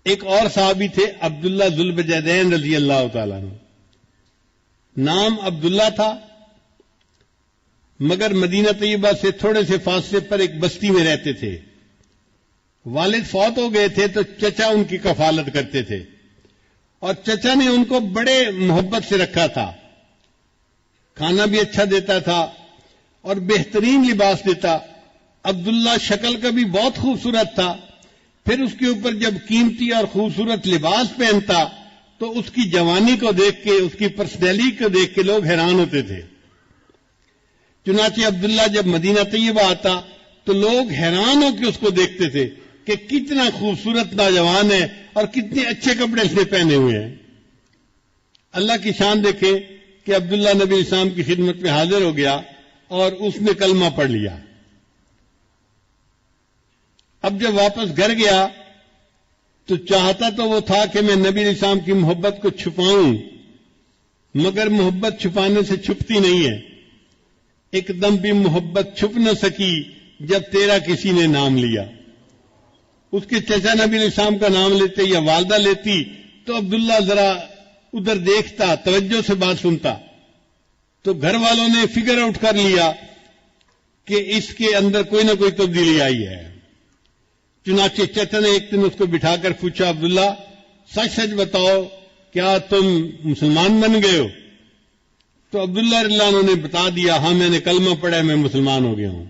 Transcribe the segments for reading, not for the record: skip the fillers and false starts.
ایک اور صحابی تھے عبداللہ ذوالبجدین رضی اللہ تعالیٰ عنہ. نام عبداللہ تھا، مگر مدینہ طیبہ سے تھوڑے سے فاصلے پر ایک بستی میں رہتے تھے. والد فوت ہو گئے تھے تو چچا ان کی کفالت کرتے تھے، اور چچا نے ان کو بڑے محبت سے رکھا تھا. کھانا بھی اچھا دیتا تھا اور بہترین لباس دیتا. عبداللہ شکل کا بھی بہت خوبصورت تھا، پھر اس کے اوپر جب قیمتی اور خوبصورت لباس پہنتا تو اس کی جوانی کو دیکھ کے، اس کی پرسنالٹی کو دیکھ کے لوگ حیران ہوتے تھے. چنانچہ عبداللہ جب مدینہ طیبہ آتا تو لوگ حیران ہو کے اس کو دیکھتے تھے کہ کتنا خوبصورت نوجوان ہے اور کتنے اچھے کپڑے اس نے پہنے ہوئے ہیں. اللہ کی شان دیکھیں کہ عبداللہ نبی اسلام کی خدمت میں حاضر ہو گیا اور اس نے کلمہ پڑھ لیا. اب جب واپس گھر گیا تو چاہتا تو وہ تھا کہ میں نبی اسلام کی محبت کو چھپاؤں، مگر محبت چھپانے سے چھپتی نہیں ہے. ایک دم بھی محبت چھپ نہ سکی جب تیرا کسی نے نام لیا. اس کے چچا نبی اسلام کا نام لیتے یا والدہ لیتی تو عبداللہ ذرا ادھر دیکھتا، توجہ سے بات سنتا، تو گھر والوں نے فگر آؤٹ کر لیا کہ اس کے اندر کوئی نہ کوئی تبدیلی آئی ہے. چنانچہ چچا نے ایک دن اس کو بٹھا کر پوچھا، عبداللہ سچ سچ بتاؤ کیا تم مسلمان بن گئے ہو؟ تو عبداللہ رضی اللہ عنہ نے بتا دیا، ہاں میں نے کلمہ پڑھا ہے، میں مسلمان ہو گیا ہوں.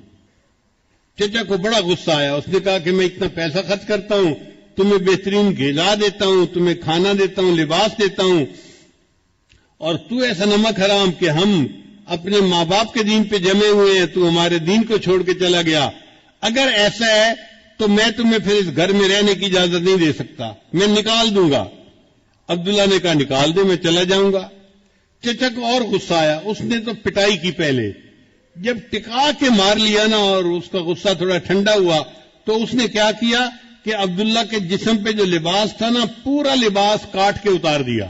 چچا کو بڑا غصہ آیا. اس نے کہا کہ میں اتنا پیسہ خرچ کرتا ہوں، تمہیں بہترین غذا دیتا ہوں، تمہیں کھانا دیتا ہوں، لباس دیتا ہوں، اور تو ایسا نمک حرام کہ ہم اپنے ماں باپ کے دین پہ جمے ہوئے ہیں، تو ہمارے دین کو چھوڑ کے چلا گیا. اگر ایسا ہے تو میں تمہیں پھر اس گھر میں رہنے کی اجازت نہیں دے سکتا، میں نکال دوں گا. عبداللہ نے کہا نکال دے، میں چلا جاؤں گا. چچا کو اور غصہ آیا. اس نے تو پٹائی کی. پہلے جب ٹکا کے مار لیا نا اور اس کا غصہ تھوڑا ٹھنڈا ہوا تو اس نے کیا کیا کہ عبداللہ کے جسم پہ جو لباس تھا نا، پورا لباس کاٹ کے اتار دیا.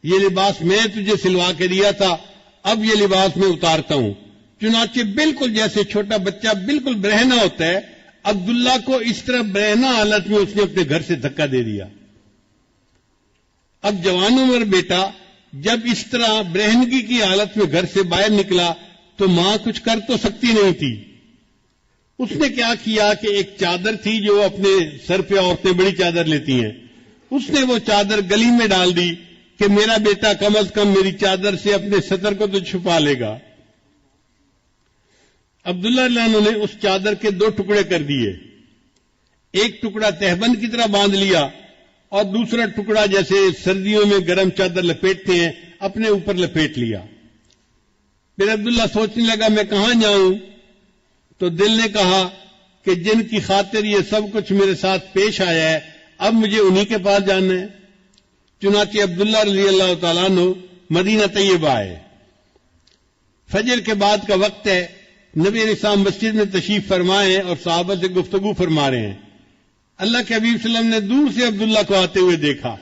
یہ لباس میں تجھے سلوا کے دیا تھا، اب یہ لباس میں اتارتا ہوں. چنانچہ بالکل جیسے چھوٹا بچہ بالکل برہنہ ہوتا ہے، عبداللہ کو اس طرح برہنہ حالت میں اس نے اپنے گھر سے دھکا دے دیا. اب جوان عمر بیٹا جب اس طرح برہنگی کی حالت میں گھر سے باہر نکلا تو ماں کچھ کر تو سکتی نہیں تھی. اس نے کیا کیا کہ ایک چادر تھی جو اپنے سر پہ عورتیں بڑی چادر لیتی ہیں، اس نے وہ چادر گلی میں ڈال دی کہ میرا بیٹا کم از کم میری چادر سے اپنے سطر کو تو چھپا لے گا. عبداللہ رضی اللہ عنہ نے اس چادر کے 2 ٹکڑے کر دیے. ایک ٹکڑا تہبند کی طرح باندھ لیا اور دوسرا ٹکڑا جیسے سردیوں میں گرم چادر لپیٹتے ہیں اپنے اوپر لپیٹ لیا. پھر عبداللہ سوچنے لگا میں کہاں جاؤں؟ تو دل نے کہا کہ جن کی خاطر یہ سب کچھ میرے ساتھ پیش آیا ہے اب مجھے انہی کے پاس جانا ہے. چنانچہ عبداللہ رضی اللہ تعالیٰ عنہ مدینہ طیبہ آئے. فجر کے بعد کا وقت ہے. نبی علیہ السلام مسجد میں تشریف فرمائے اور صحابہ سے گفتگو فرما رہے ہیں. اللہ کے حبیب صلی اللہ علیہ وسلم نے دور سے عبداللہ کو آتے ہوئے دیکھا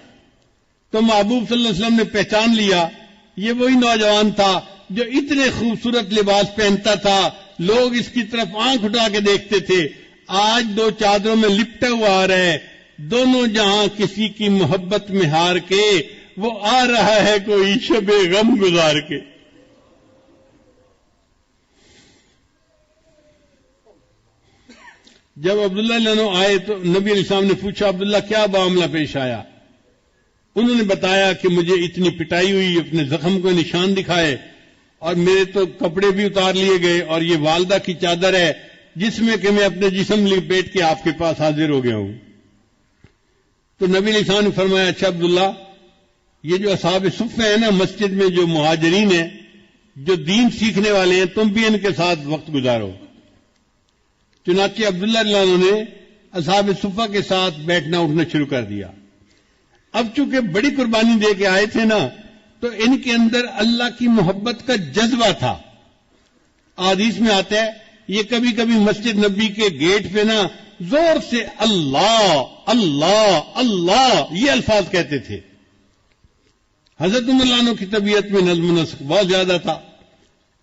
تو محبوب صلی اللہ علیہ وسلم نے پہچان لیا یہ وہی نوجوان تھا جو اتنے خوبصورت لباس پہنتا تھا، لوگ اس کی طرف آنکھ اٹھا کے دیکھتے تھے. آج 2 چادروں میں لپٹا ہوا آ رہا ہے. دونوں جہاں کسی کی محبت میں ہار کے وہ آ رہا ہے کوئی شب غم گزار کے. جب عبداللہ عنہ آئے تو نبی علیہ السلام نے پوچھا عبداللہ کیا معاملہ پیش آیا؟ انہوں نے بتایا کہ مجھے اتنی پٹائی ہوئی، اپنے زخم کو نشان دکھائے اور میرے تو کپڑے بھی اتار لیے گئے، اور یہ والدہ کی چادر ہے جس میں کہ میں اپنے جسم لپیٹ کے آپ کے پاس حاضر ہو گیا ہوں. تو نبی علیہ السلام نے فرمایا اچھا عبداللہ، یہ جو اصحاب صفہ ہیں نا مسجد میں جو مہاجرین ہیں، جو دین سیکھنے والے ہیں، تم بھی ان کے ساتھ وقت گزارو. چنانچہ عبداللہ رضی اللہ عنہ نے اصحاب صفہ کے ساتھ بیٹھنا اٹھنا شروع کر دیا. اب چونکہ بڑی قربانی دے کے آئے تھے نا تو ان کے اندر اللہ کی محبت کا جذبہ تھا. حدیث میں آتا ہے یہ کبھی کبھی مسجد نبی کے گیٹ پہ نا زور سے اللہ اللہ اللہ یہ الفاظ کہتے تھے. حضرت عمر رضی اللہ عنہ کی طبیعت میں نظم و نسق بہت زیادہ تھا.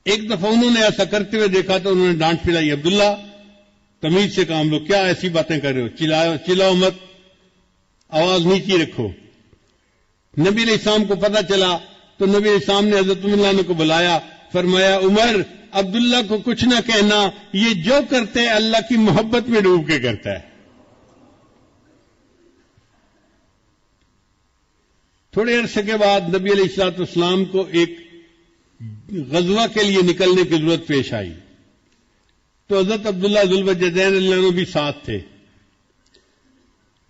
ایک دفعہ انہوں نے ایسا کرتے ہوئے دیکھا تو انہوں نے ڈانٹ پھیلائی عبداللہ تمیز سے کام لو، کیا ایسی باتیں کر رہے ہو، چلاؤ مت. آواز نیچی رکھو. نبی علیہ السلام کو پتہ چلا تو نبی علیہ السلام نے حضرت عمر عنہ کو بلایا, فرمایا عمر عبداللہ کو کچھ نہ کہنا, یہ جو کرتے ہے اللہ کی محبت میں ڈوب کے کرتا ہے. تھوڑے عرصے کے بعد نبی علیہ الصلوۃ والسلام کو ایک غزوہ کے لیے نکلنے کی ضرورت پیش آئی, تو حضرت عبداللہ ذوالوجہین رضی اللہ عنہ بھی ساتھ تھے.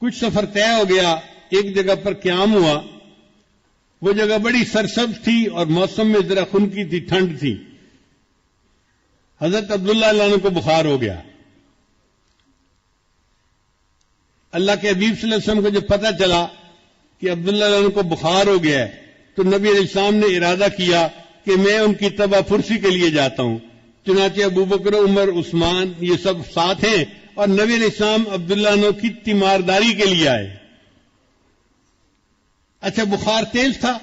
کچھ سفر طے ہو گیا, ایک جگہ پر قیام ہوا. وہ جگہ بڑی سرسبز تھی اور موسم میں ذرا خنکی تھی, ٹھنڈ تھی. حضرت عبداللہ رضی اللہ عنہ کو بخار ہو گیا. اللہ کے حبیب صلی اللہ علیہ وسلم کو جب پتہ چلا کہ عبداللہ رضی اللہ عنہ کو بخار ہو گیا ہے, تو نبی علیہ السلام نے ارادہ کیا کہ میں ان کی تباہ پرسی کے لیے جاتا ہوں. چنانچہ ابو بکر, عمر, عثمان یہ سب ساتھ ہیں, اور نبی علیہ السلام عبداللہ عنہ کی تیمارداری کے لیے آئے. اچھا بخار تیز تھا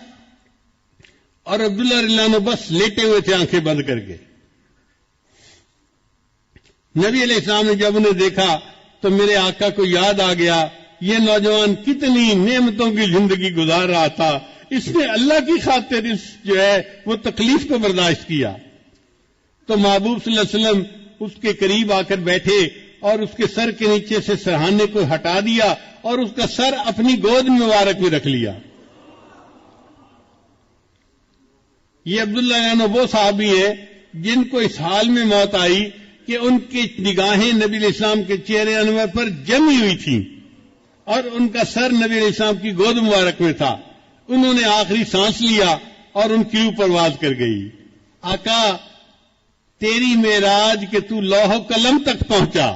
اور عبداللہ رضی اللہ عنہ بس لیٹے ہوئے تھے آنکھیں بند کر کے. نبی علیہ السلام نے جب انہیں دیکھا تو میرے آقا کو یاد آ گیا, یہ نوجوان کتنی نعمتوں کی زندگی گزار رہا تھا, اس نے اللہ کی خاطر اس جو ہے وہ تکلیف کو برداشت کیا. تو محبوب صلی اللہ علیہ وسلم اس کے قریب آ کر بیٹھے اور اس کے سر کے نیچے سے سرہانے کو ہٹا دیا اور اس کا سر اپنی گود مبارک میں رکھ لیا. یہ عبداللہ عنہ وہ صحابی ہے جن کو اس حال میں موت آئی کہ ان کی نگاہیں نبی علیہ السلام کے چہرے انور پر جمی ہوئی تھیں اور ان کا سر نبی علیہ السلام کی گود مبارک میں تھا. انہوں نے آخری سانس لیا اور ان کی اوپر پرواز کر گئی. آقا تیری معراج کہ تو لوح و قلم تک پہنچا,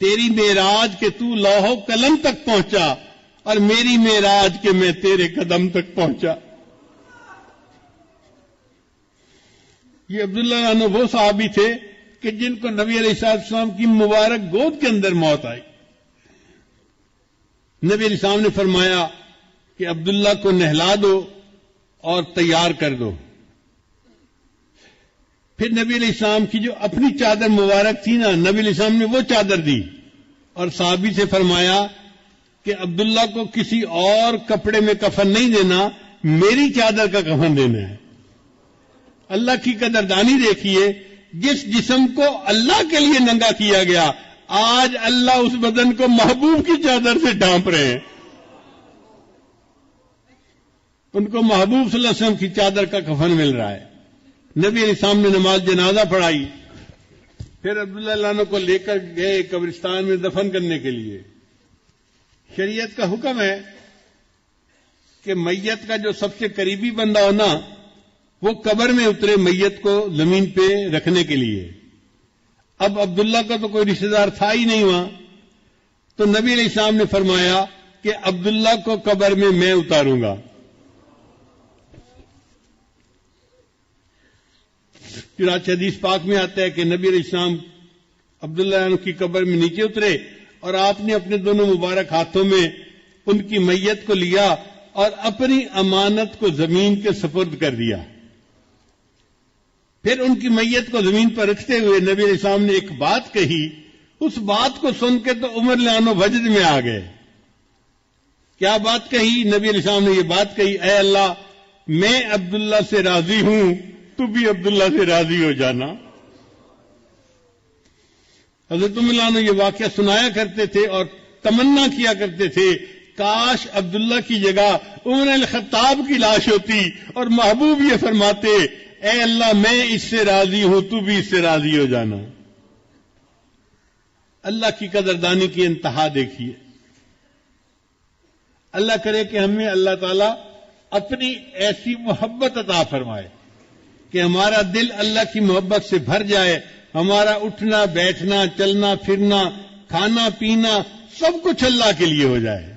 تیری معراج کہ تو لوح و قلم تک پہنچا, اور میری معراج کہ میں تیرے قدم تک پہنچا. یہ عبداللہ عنہ وہ صحابی تھے کہ جن کو نبی علیہ السلام کی مبارک گود کے اندر موت آئی. نبی علیہ السلام نے فرمایا کہ عبداللہ کو نہلا دو اور تیار کر دو. پھر نبی علیہ السلام کی جو اپنی چادر مبارک تھی نا, نبی علیہ السلام نے وہ چادر دی اور صحابی سے فرمایا کہ عبداللہ کو کسی اور کپڑے میں کفن نہیں دینا, میری چادر کا کفن دینا ہے. اللہ کی قدردانی دیکھیے, جس جسم کو اللہ کے لیے ننگا کیا گیا, آج اللہ اس بدن کو محبوب کی چادر سے ڈھانپ رہے ہیں. ان کو محبوب صلی اللہ علیہ وسلم کی چادر کا کفن مل رہا ہے. نبی علیہ السلام نے نماز جنازہ پڑھائی, پھر عبداللہ عنہ کو لے کر گئے قبرستان میں دفن کرنے کے لیے. شریعت کا حکم ہے کہ میت کا جو سب سے قریبی بندہ ہونا وہ قبر میں اترے میت کو زمین پہ رکھنے کے لیے. اب عبداللہ کا تو کوئی رشتہ دار تھا ہی نہیں وہاں, تو نبی علیہ السلام نے فرمایا کہ عبداللہ کو قبر میں اتاروں گا. چنانچہ حدیث پاک میں آتا ہے کہ نبی علیہ السلام عبداللہ عنہ کی قبر میں نیچے اترے اور آپ نے اپنے دونوں مبارک ہاتھوں میں ان کی میت کو لیا اور اپنی امانت کو زمین کے سپرد کر دیا. پھر ان کی میت کو زمین پر رکھتے ہوئے نبی علیہ السلام نے ایک بات کہی. اس بات کو سن کے تو عمر رضی اللہ عنہ وجد میں آ گئے. کیا بات کہی؟ نبی علیہ السلام نے یہ بات کہی, اے اللہ میں عبداللہ سے راضی ہوں, تو بھی عبداللہ سے راضی ہو جانا. حضرت عمر عنہ یہ واقعہ سنایا کرتے تھے اور تمنا کیا کرتے تھے کاش عبداللہ کی جگہ عمر الخطاب کی لاش ہوتی اور محبوب یہ فرماتے اے اللہ میں اس سے راضی ہوں, تو بھی اس سے راضی ہو جانا. اللہ کی قدردانی کی انتہا دیکھیے. اللہ کرے کہ ہمیں اللہ تعالیٰ اپنی ایسی محبت عطا فرمائے کہ ہمارا دل اللہ کی محبت سے بھر جائے, ہمارا اٹھنا بیٹھنا چلنا پھرنا کھانا پینا سب کچھ اللہ کے لیے ہو جائے.